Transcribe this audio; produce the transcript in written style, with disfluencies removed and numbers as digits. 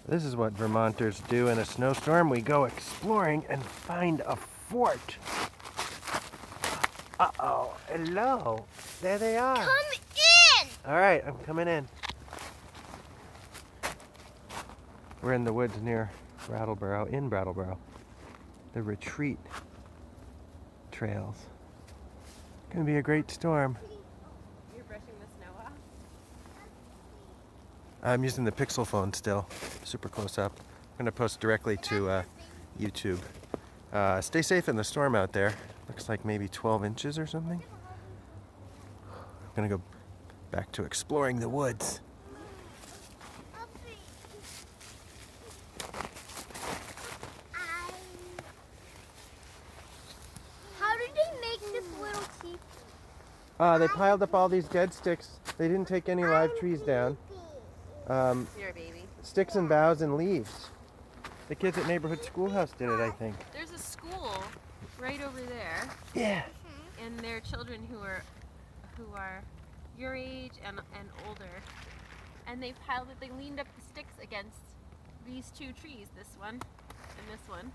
This is what Vermonters do in a snowstorm. We go exploring and find a fort. Uh-oh. Hello. There they are. Come in! All right, I'm coming in. We're in the woods near Brattleboro, in Brattleboro. The retreat trails. It's gonna be a great storm. You're brushing the snow off? I'm using the Pixel phone still, super close up. I'm gonna post directly to YouTube. Stay safe in the storm out there. Looks like maybe 12 inches or something. I'm gonna go back to exploring the woods. How did they make this little teepee? They piled up all these dead sticks. They didn't take any live trees down. You're a baby. Sticks and boughs and leaves. The kids at Neighborhood Schoolhouse did it, I think. There's a school right over there, Yeah. and there are children who are your age and older, and they piled it. They leaned up the sticks against these two trees, this one and this one,